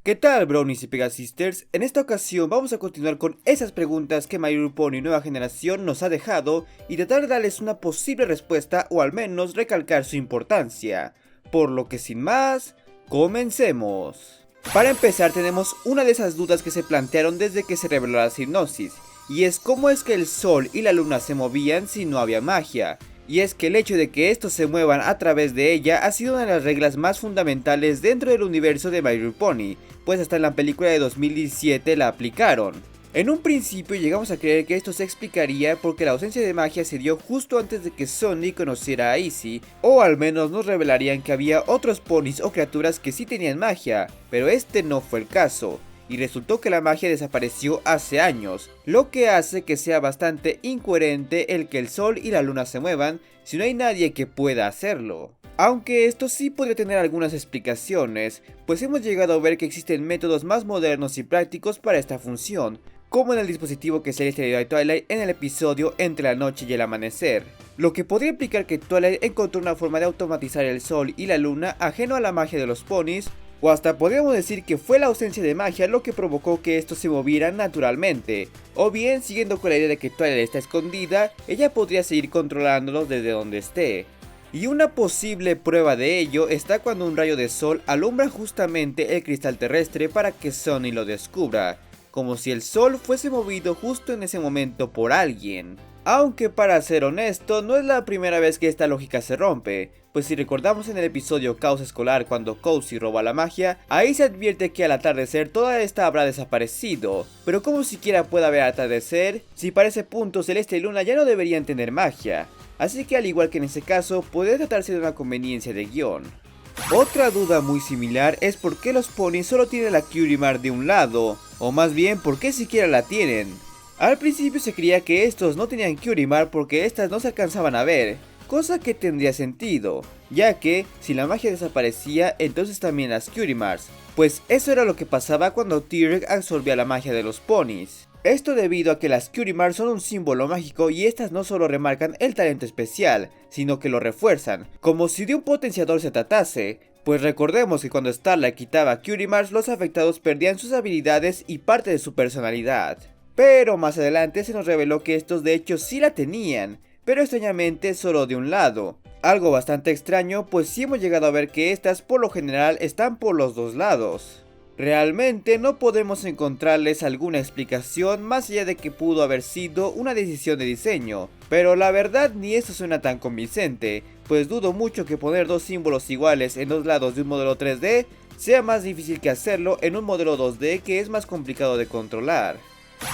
¿Qué tal, Brownies y Pegasisters? En esta ocasión vamos a continuar con esas preguntas que My Little Pony Nueva Generación nos ha dejado y tratar de darles una posible respuesta o al menos recalcar su importancia. Por lo que sin más, comencemos. Para empezar tenemos una de esas dudas que se plantearon desde que se reveló la hipnosis, y es cómo es que el sol y la luna se movían si no había magia. Y es que el hecho de que estos se muevan a través de ella ha sido una de las reglas más fundamentales dentro del universo de My Little Pony, pues hasta en la película de 2017 la aplicaron. En un principio llegamos a creer que esto se explicaría porque la ausencia de magia se dio justo antes de que Sonic conociera a Izzy, o al menos nos revelarían que había otros ponis o criaturas que sí tenían magia, pero este no fue el caso. Y resultó que la magia desapareció hace años, lo que hace que sea bastante incoherente el que el sol y la luna se muevan si no hay nadie que pueda hacerlo. Aunque esto sí podría tener algunas explicaciones, pues hemos llegado a ver que existen métodos más modernos y prácticos para esta función, como en el dispositivo que se le extraído a Twilight en el episodio Entre la noche y el amanecer, lo que podría implicar que Twilight encontró una forma de automatizar el sol y la luna ajeno a la magia de los ponis, o hasta podríamos decir que fue la ausencia de magia lo que provocó que estos se movieran naturalmente. O bien, siguiendo con la idea de que Twilight está escondida, ella podría seguir controlándolos desde donde esté. Y una posible prueba de ello está cuando un rayo de sol alumbra justamente el cristal terrestre para que Sonny lo descubra, como si el sol fuese movido justo en ese momento por alguien. Aunque para ser honesto, no es la primera vez que esta lógica se rompe, pues si recordamos en el episodio Caos Escolar cuando Cozy roba la magia, ahí se advierte que al atardecer toda esta habrá desaparecido. Pero ¿cómo siquiera puede haber atardecer si para ese punto Celeste y Luna ya no deberían tener magia? Así que al igual que en ese caso, puede tratarse de una conveniencia de guión. Otra duda muy similar es por qué los ponis solo tienen la Cutie Mark de un lado, o más bien por qué siquiera la tienen. Al principio se creía que estos no tenían Cutie Mark porque estas no se alcanzaban a ver, cosa que tendría sentido, ya que si la magia desaparecía entonces también las Cutie Marks, pues eso era lo que pasaba cuando T-Rex absorbía la magia de los ponis. Esto debido a que las Cutie Marks son un símbolo mágico y estas no solo remarcan el talento especial, sino que lo refuerzan, como si de un potenciador se tratase, pues recordemos que cuando Starlight quitaba Cutie Marks los afectados perdían sus habilidades y parte de su personalidad. Pero más adelante se nos reveló que estos de hecho sí la tenían, pero extrañamente solo de un lado. Algo bastante extraño, pues sí hemos llegado a ver que estas por lo general están por los dos lados. Realmente no podemos encontrarles alguna explicación más allá de que pudo haber sido una decisión de diseño, pero la verdad ni eso suena tan convincente, pues dudo mucho que poner dos símbolos iguales en dos lados de un modelo 3D sea más difícil que hacerlo en un modelo 2D que es más complicado de controlar.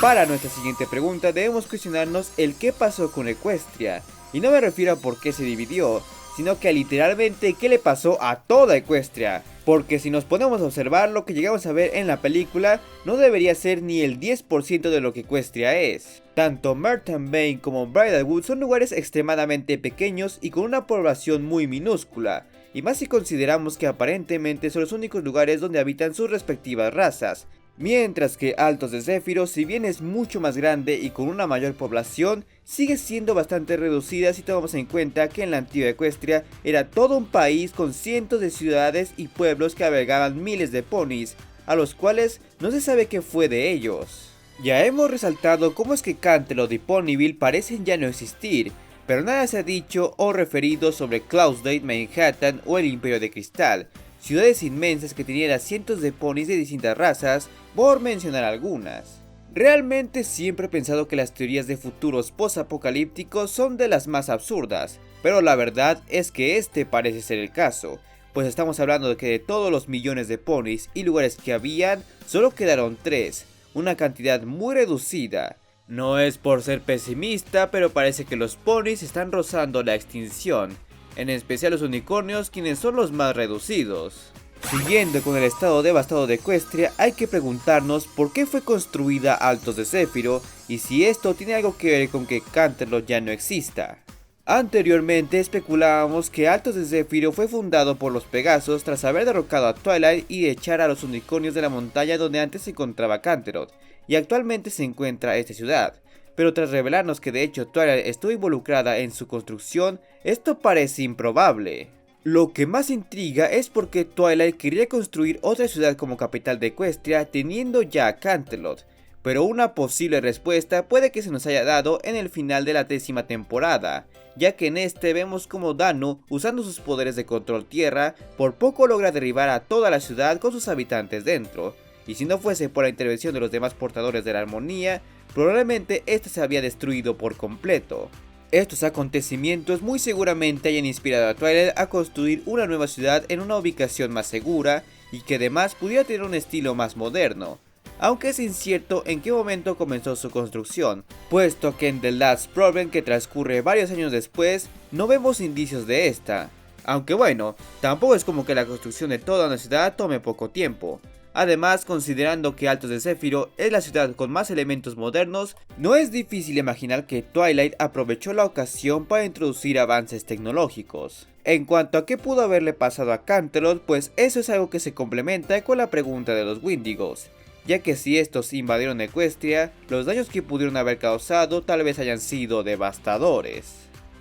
Para nuestra siguiente pregunta debemos cuestionarnos el qué pasó con Equestria, y no me refiero a por qué se dividió, sino que literalmente qué le pasó a toda Equestria, porque si nos ponemos a observar lo que llegamos a ver en la película no debería ser ni el 10% de lo que Equestria es. Tanto Merton Bay como Bridalwood son lugares extremadamente pequeños y con una población muy minúscula, y más si consideramos que aparentemente son los únicos lugares donde habitan sus respectivas razas. Mientras que Altos de Zéfiro, si bien es mucho más grande y con una mayor población, sigue siendo bastante reducida si tomamos en cuenta que en la antigua Equestria era todo un país con cientos de ciudades y pueblos que albergaban miles de ponis, a los cuales no se sabe qué fue de ellos. Ya hemos resaltado cómo es que Canterlot y Ponyville parecen ya no existir, pero nada se ha dicho o referido sobre Cloudsdale, Manhattan o el Imperio de Cristal, ciudades inmensas que tenían a cientos de ponis de distintas razas, por mencionar algunas. Realmente siempre he pensado que las teorías de futuros post-apocalípticos son de las más absurdas, pero la verdad es que este parece ser el caso, pues estamos hablando de que de todos los millones de ponis y lugares que habían, solo quedaron 3, una cantidad muy reducida. No es por ser pesimista, pero parece que los ponis están rozando la extinción, en especial los unicornios, quienes son los más reducidos. Siguiendo con el estado devastado de Equestria, hay que preguntarnos por qué fue construida Altos de Zéfiro y si esto tiene algo que ver con que Canterlot ya no exista. Anteriormente especulábamos que Altos de Zéfiro fue fundado por los Pegasos tras haber derrocado a Twilight y echar a los unicornios de la montaña donde antes se encontraba Canterlot, y actualmente se encuentra esta ciudad. Pero tras revelarnos que de hecho Twilight estuvo involucrada en su construcción, esto parece improbable. Lo que más intriga es por qué Twilight quería construir otra ciudad como capital de Equestria teniendo ya a Canterlot, pero una posible respuesta puede que se nos haya dado en el final de la 10ª temporada, ya que en este vemos como Dano, usando sus poderes de control tierra, por poco logra derribar a toda la ciudad con sus habitantes dentro, y si no fuese por la intervención de los demás portadores de la armonía, probablemente esta se había destruido por completo. Estos acontecimientos muy seguramente hayan inspirado a Twilight a construir una nueva ciudad en una ubicación más segura y que además pudiera tener un estilo más moderno, aunque es incierto en qué momento comenzó su construcción, puesto que en The Last Problem, que transcurre varios años después, no vemos indicios de esta. Aunque bueno, tampoco es como que la construcción de toda una ciudad tome poco tiempo. Además, considerando que Altos de Zéfiro es la ciudad con más elementos modernos, no es difícil imaginar que Twilight aprovechó la ocasión para introducir avances tecnológicos. En cuanto a qué pudo haberle pasado a Canterlot, pues eso es algo que se complementa con la pregunta de los Wendigos, ya que si estos invadieron Equestria, los daños que pudieron haber causado tal vez hayan sido devastadores.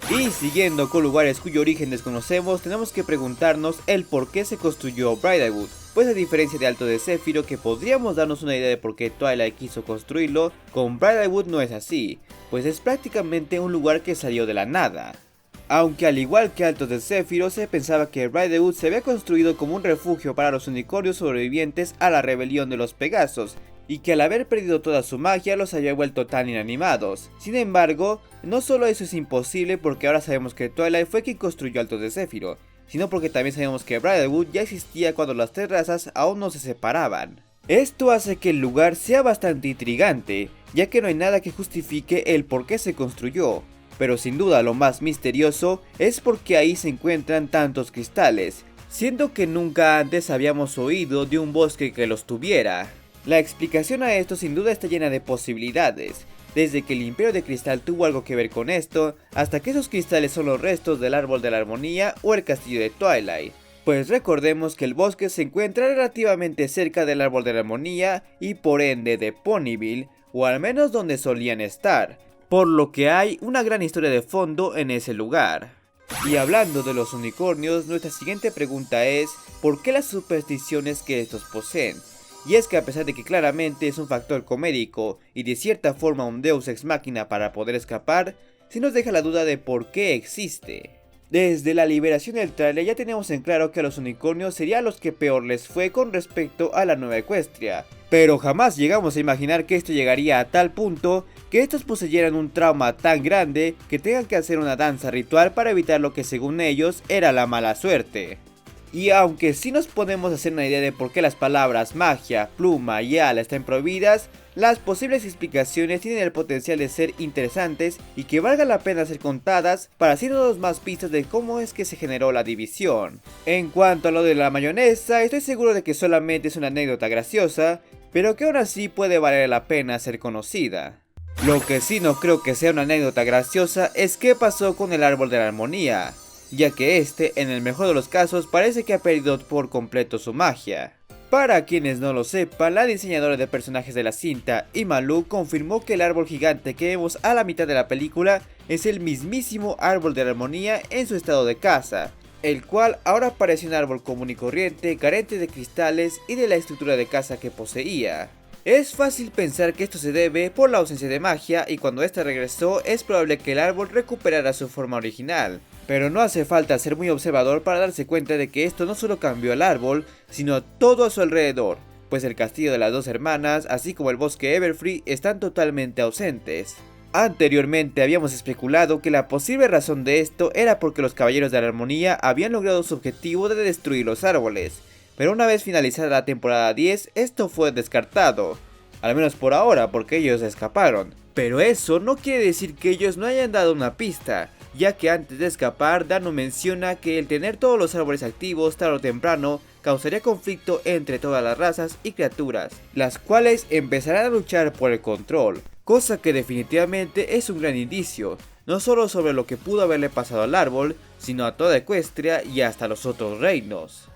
Y siguiendo con lugares cuyo origen desconocemos, tenemos que preguntarnos el por qué se construyó Bridlewood, pues a diferencia de Alto de Zéfiro, que podríamos darnos una idea de por qué Twilight quiso construirlo, con Bridlewood no es así, pues es prácticamente un lugar que salió de la nada. Aunque al igual que Alto de Zéfiro, se pensaba que Bridlewood se había construido como un refugio para los unicornios sobrevivientes a la rebelión de los Pegasos, y que al haber perdido toda su magia los había vuelto tan inanimados. Sin embargo, no solo eso es imposible porque ahora sabemos que Twilight fue quien construyó Alto de Zéfiro, sino porque también sabemos que Bridlewood ya existía cuando las tres razas aún no se separaban. Esto hace que el lugar sea bastante intrigante, ya que no hay nada que justifique el por qué se construyó, pero sin duda lo más misterioso es porque ahí se encuentran tantos cristales, siendo que nunca antes habíamos oído de un bosque que los tuviera. La explicación a esto sin duda está llena de posibilidades, desde que el Imperio de Cristal tuvo algo que ver con esto, hasta que esos cristales son los restos del Árbol de la Armonía o el Castillo de Twilight. Pues recordemos que el bosque se encuentra relativamente cerca del Árbol de la Armonía y por ende de Ponyville, o al menos donde solían estar, por lo que hay una gran historia de fondo en ese lugar. Y hablando de los unicornios, nuestra siguiente pregunta es, ¿por qué las supersticiones que estos poseen? Y es que a pesar de que claramente es un factor comédico y de cierta forma un deus ex machina para poder escapar, sí nos deja la duda de por qué existe. Desde la liberación del tráiler ya tenemos en claro que a los unicornios serían los que peor les fue con respecto a la Nueva Equestria, pero jamás llegamos a imaginar que esto llegaría a tal punto que estos poseyeran un trauma tan grande que tengan que hacer una danza ritual para evitar lo que según ellos era la mala suerte. Y aunque sí nos podemos hacer una idea de por qué las palabras magia, pluma y ala están prohibidas, las posibles explicaciones tienen el potencial de ser interesantes y que valga la pena ser contadas para así darnos más pistas de cómo es que se generó la división. En cuanto a lo de la mayonesa, estoy seguro de que solamente es una anécdota graciosa, pero que aún así puede valer la pena ser conocida. Lo que sí no creo que sea una anécdota graciosa es qué pasó con el Árbol de la Armonía, ya que este, en el mejor de los casos, parece que ha perdido por completo su magia. Para quienes no lo sepan, la diseñadora de personajes de la cinta, Imalu, confirmó que el árbol gigante que vemos a la mitad de la película es el mismísimo Árbol de la Armonía en su estado de casa, el cual ahora parece un árbol común y corriente, carente de cristales y de la estructura de casa que poseía. Es fácil pensar que esto se debe por la ausencia de magia y cuando esta regresó es probable que el árbol recuperara su forma original. Pero no hace falta ser muy observador para darse cuenta de que esto no solo cambió al árbol, sino todo a su alrededor, pues el castillo de las dos hermanas, así como el bosque Everfree, están totalmente ausentes. Anteriormente habíamos especulado que la posible razón de esto era porque los caballeros de la armonía habían logrado su objetivo de destruir los árboles, pero una vez finalizada la temporada 10, esto fue descartado, al menos por ahora porque ellos escaparon. Pero eso no quiere decir que ellos no hayan dado una pista, ya que antes de escapar, Dano menciona que el tener todos los árboles activos tarde o temprano causaría conflicto entre todas las razas y criaturas, las cuales empezarán a luchar por el control, cosa que definitivamente es un gran indicio, no solo sobre lo que pudo haberle pasado al árbol, sino a toda Equestria y hasta los otros reinos.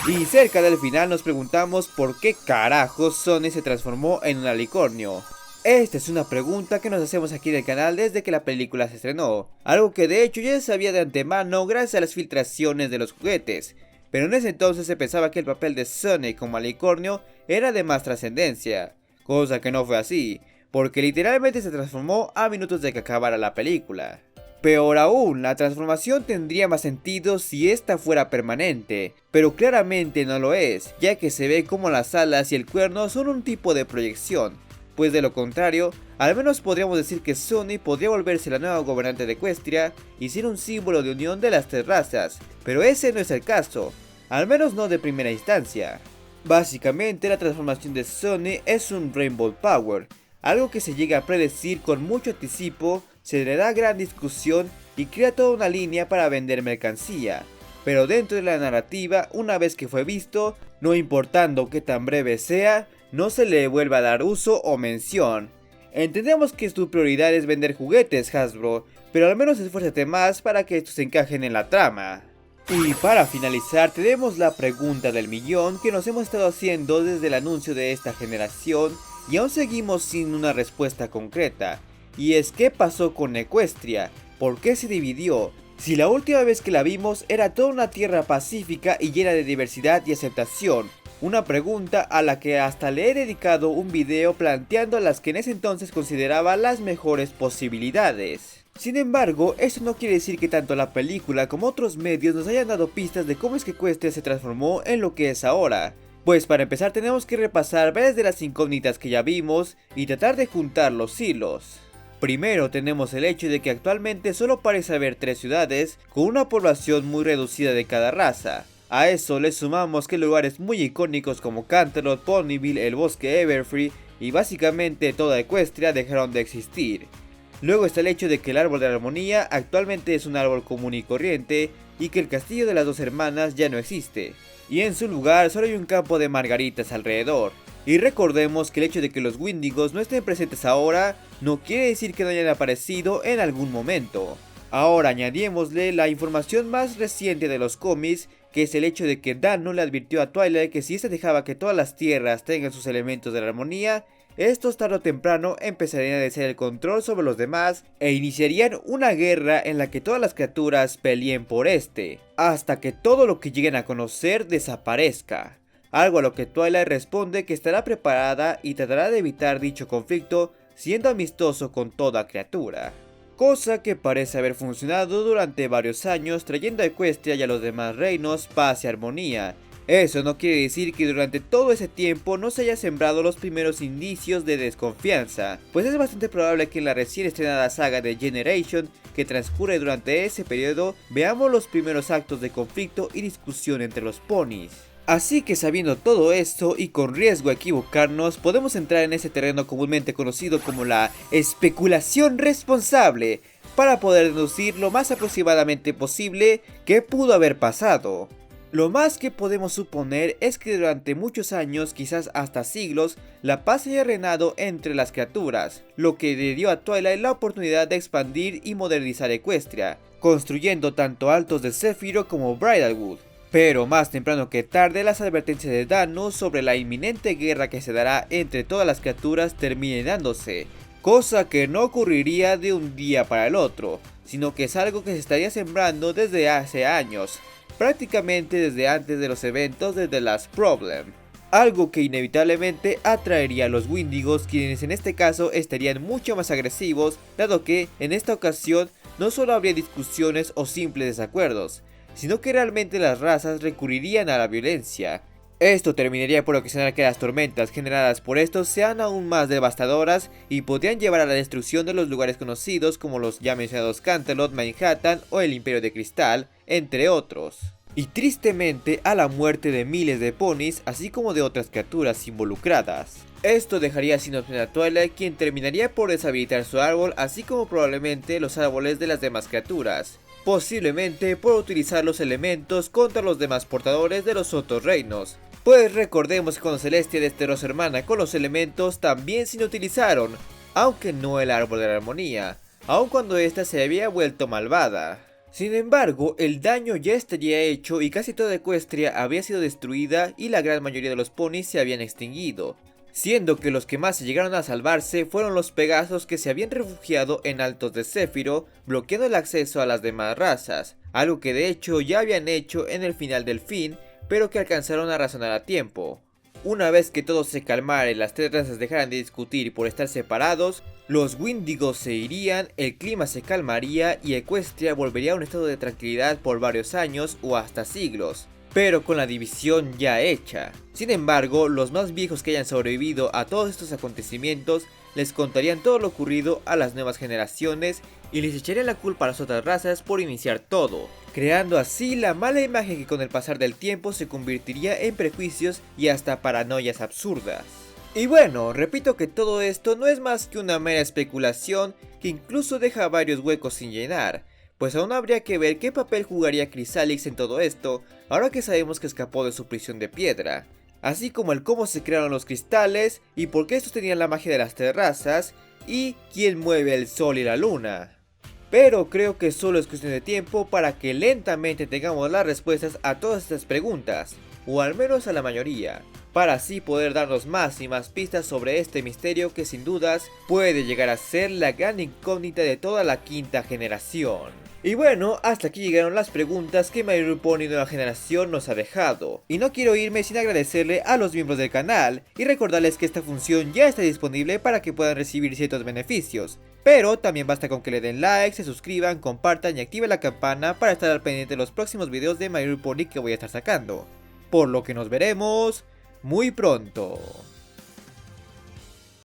Y cerca del final nos preguntamos por qué carajos Sony se transformó en un alicornio. Esta es una pregunta que nos hacemos aquí en el canal desde que la película se estrenó, algo que de hecho ya se sabía de antemano gracias a las filtraciones de los juguetes, pero en ese entonces se pensaba que el papel de Sonic como Alicornio era de más trascendencia, cosa que no fue así, porque literalmente se transformó a minutos de que acabara la película. Peor aún, la transformación tendría más sentido si esta fuera permanente, pero claramente no lo es, ya que se ve como las alas y el cuerno son un tipo de proyección, pues de lo contrario, al menos podríamos decir que Sonic podría volverse la nueva gobernante de Equestria y ser un símbolo de unión de las tres razas, pero ese no es el caso, al menos no de primera instancia. Básicamente la transformación de Sonic es un Rainbow Power, algo que se llega a predecir con mucho anticipo, se le da gran discusión y crea toda una línea para vender mercancía, pero dentro de la narrativa, una vez que fue visto, no importando qué tan breve sea, no se le vuelve a dar uso o mención. Entendemos que tu prioridad es vender juguetes, Hasbro, pero al menos esfuérzate más para que estos encajen en la trama. Y para finalizar tenemos la pregunta del millón que nos hemos estado haciendo desde el anuncio de esta generación y aún seguimos sin una respuesta concreta. Y es, ¿qué pasó con Equestria? ¿Por qué se dividió? Si la última vez que la vimos era toda una tierra pacífica y llena de diversidad y aceptación. Una pregunta a la que hasta le he dedicado un video planteando las que en ese entonces consideraba las mejores posibilidades. Sin embargo, eso no quiere decir que tanto la película como otros medios nos hayan dado pistas de cómo es que Equestria se transformó en lo que es ahora. Pues para empezar tenemos que repasar varias de las incógnitas que ya vimos y tratar de juntar los hilos. Primero tenemos el hecho de que actualmente solo parece haber 3 ciudades con una población muy reducida de cada raza. A eso le sumamos que lugares muy icónicos como Canterlot, Ponyville, el bosque Everfree y básicamente toda Equestria dejaron de existir. Luego está el hecho de que el árbol de la armonía actualmente es un árbol común y corriente y que el castillo de las dos hermanas ya no existe. Y en su lugar solo hay un campo de margaritas alrededor. Y recordemos que el hecho de que los Wendigos no estén presentes ahora no quiere decir que no hayan aparecido en algún momento. Ahora añadímosle la información más reciente de los cómics, que es el hecho de que Dano le advirtió a Twilight que si ésta dejaba que todas las tierras tengan sus elementos de la armonía, estos tarde o temprano empezarían a desear el control sobre los demás e iniciarían una guerra en la que todas las criaturas peleen por este, hasta que todo lo que lleguen a conocer desaparezca. Algo a lo que Twilight responde que estará preparada y tratará de evitar dicho conflicto siendo amistoso con toda criatura. Cosa que parece haber funcionado durante varios años, trayendo a Equestria y a los demás reinos paz y armonía. Eso no quiere decir que durante todo ese tiempo no se haya sembrado los primeros indicios de desconfianza, pues es bastante probable que en la recién estrenada saga de Generation, que transcurre durante ese periodo, veamos los primeros actos de conflicto y discusión entre los ponis. Así que sabiendo todo esto y con riesgo a equivocarnos, podemos entrar en ese terreno comúnmente conocido como la especulación responsable, para poder deducir lo más aproximadamente posible qué pudo haber pasado. Lo más que podemos suponer es que durante muchos años, quizás hasta siglos, la paz haya reinado entre las criaturas, lo que le dio a Twilight la oportunidad de expandir y modernizar Equestria, construyendo tanto Altos de Zephyro como Bridalwood. Pero más temprano que tarde, las advertencias de Dano sobre la inminente guerra que se dará entre todas las criaturas terminen dándose, cosa que no ocurriría de un día para el otro, sino que es algo que se estaría sembrando desde hace años, prácticamente desde antes de los eventos de The Last Problem. Algo que inevitablemente atraería a los Wendigos, quienes en este caso estarían mucho más agresivos, dado que en esta ocasión no solo habría discusiones o simples desacuerdos, sino que realmente las razas recurrirían a la violencia. Esto terminaría por ocasionar que las tormentas generadas por estos sean aún más devastadoras y podrían llevar a la destrucción de los lugares conocidos como los ya mencionados Canterlot, Manhattan o el Imperio de Cristal, entre otros. Y tristemente a la muerte de miles de ponis, así como de otras criaturas involucradas. Esto dejaría sin opción a Twilight, quien terminaría por deshabilitar su árbol, así como probablemente los árboles de las demás criaturas. Posiblemente por utilizar los elementos contra los demás portadores de los otros reinos. Pues recordemos que cuando Celestia desterró a su hermana con los elementos también se inutilizaron, aunque no el árbol de la armonía, aun cuando ésta se había vuelto malvada. Sin embargo, el daño ya estaría hecho y casi toda Equestria había sido destruida y la gran mayoría de los ponis se habían extinguido. siendo que los que más se llegaron a salvarse fueron los Pegasos, que se habían refugiado en Altos de Céfiro, bloqueando el acceso a las demás razas, algo que de hecho ya habían hecho en el final del fin, pero que alcanzaron a razonar a tiempo. Una vez que todo se calmara y las tres razas dejaran de discutir por estar separados, los Wendigos se irían, el clima se calmaría y Equestria volvería a un estado de tranquilidad por varios años o hasta siglos, pero con la división ya hecha. Sin embargo, los más viejos que hayan sobrevivido a todos estos acontecimientos les contarían todo lo ocurrido a las nuevas generaciones y les echarían la culpa a las otras razas por iniciar todo, creando así la mala imagen que con el pasar del tiempo se convertiría en prejuicios y hasta paranoias absurdas. Y bueno, repito que todo esto no es más que una mera especulación que incluso deja varios huecos sin llenar, pues aún habría que ver qué papel jugaría Chrysalix en todo esto, ahora que sabemos que escapó de su prisión de piedra, así como el cómo se crearon los cristales y por qué estos tenían la magia de las tres razas, y quién mueve el sol y la luna. Pero creo que solo es cuestión de tiempo para que lentamente tengamos las respuestas a todas estas preguntas, o al menos a la mayoría, para así poder darnos más y más pistas sobre este misterio que sin dudas puede llegar a ser la gran incógnita de toda la quinta generación. Y bueno, hasta aquí llegaron las preguntas que My Little Pony Nueva Generación nos ha dejado, y no quiero irme sin agradecerle a los miembros del canal y recordarles que esta función ya está disponible para que puedan recibir ciertos beneficios, pero también basta con que le den like, se suscriban, compartan y activen la campana para estar al pendiente de los próximos videos de My Little Pony que voy a estar sacando, por lo que nos veremos muy pronto.